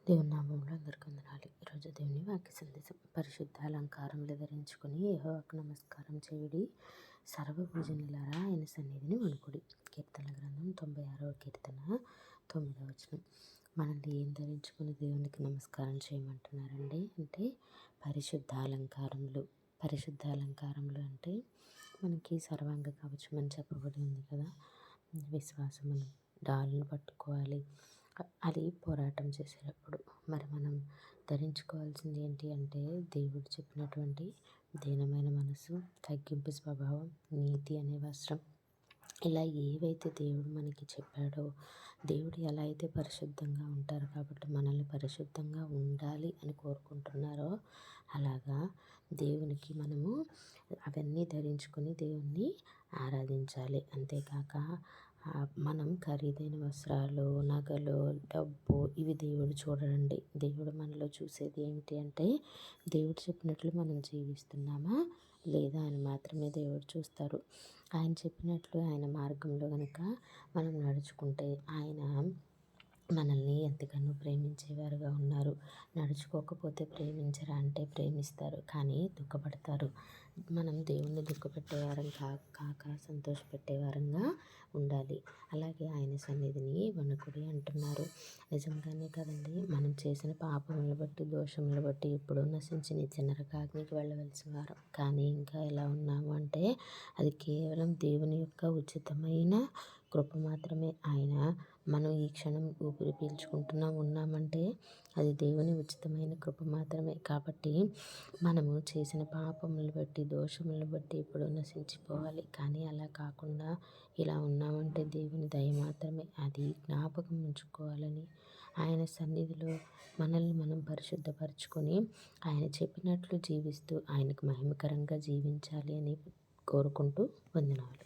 దేవుని నామంలో అందరికీ వందనాలు. ఈరోజు దేవుని వాక్య సందేశం. పరిశుద్ధ అలంకారములు ధరించుకుని యెహోవాకు నమస్కారం చేయుడి, సర్వభూజనులారా ఆయన సన్నిధిని వణుకుడి. కీర్తనల గ్రంథం 96వ కీర్తన 9వ వచనం. మనల్ని ఏం ధరించుకుని దేవునికి నమస్కారం చేయమంటున్నారండి అంటే పరిశుద్ధ అలంకారములు. పరిశుద్ధ అలంకారములు అంటే మనకి సర్వాంగ కవచం అని చెప్పబడి ఉంది కదా. విశ్వాసమును డాలును పట్టుకోవాలి. అది పోరాటం చేసేటప్పుడు మరి మనం ధరించుకోవాల్సింది ఏంటి అంటే దేవుడు చెప్పినటువంటి దీనమైన మనసు, తగ్గింపు స్వభావం, నీతి అనే వస్త్రం. ఇలా ఏవైతే దేవుడు మనకి చెప్పాడో, దేవుడు ఎలా అయితే పరిశుద్ధంగా ఉంటారు కాబట్టి మనల్ని పరిశుద్ధంగా ఉండాలి అని కోరుకుంటున్నారో అలాగా దేవునికి మనము అవన్నీ ధరించుకొని దేవుణ్ణి ఆరాధించాలి. అంతేకాక మనం ఖరీదైన వస్త్రాలు, నగలు, డబ్బు ఇవి దేవుడు చూడడండి. దేవుడు మనలో చూసేది ఏమిటి అంటే దేవుడు చెప్పినట్లు మనం జీవిస్తున్నామా లేదా అని మాత్రమే దేవుడు చూస్తారు. ఆయన చెప్పినట్లు ఆయన మార్గంలో కనుక మనం నడుచుకుంటే ఆయన మనల్ని ఎంతగానో ప్రేమించేవారుగా ఉన్నారు. నడుచుకోకపోతే ప్రేమించరా అంటే ప్రేమిస్తారు, కానీ దుఃఖపడతారు. మనం దేవుణ్ణి దుఃఖపెట్టేవారం కాక సంతోషపెట్టేవారంగా ఉండాలి. అలాగే ఆయన సన్నిధిని వణుకుడి అంటున్నారు. నిజంగానే కదండి, మనం చేసిన పాపములను బట్టి, దోషములను బట్టి ఎప్పుడో నశించి నిత్య నరకాగ్నికి వెళ్ళవలసిన వారం. కానీ ఇంకా ఎలా ఉన్నాము అంటే అది కేవలం దేవుని యొక్క ఉచితమైన కృప మాత్రమే. ఆయన మనం ఈ క్షణం ఊపిరి ఉన్నామంటే అది దేవుని ఉచితమైన కృప మాత్రమే. కాబట్టి మనము చేసిన పాపములను బట్టి, దోషములను బట్టి ఎప్పుడో నశించిపోవాలి. కానీ అలా కాకుండా ఇలా ఉన్నామంటే దేవుని దయ మాత్రమే. అది జ్ఞాపకం ఉంచుకోవాలని ఆయన సన్నిధిలో మనల్ని మనం పరిశుద్ధపరచుకొని ఆయన చెప్పినట్లు జీవిస్తూ ఆయనకు మహిమకరంగా జీవించాలి అని కోరుకుంటూ వందనాలు.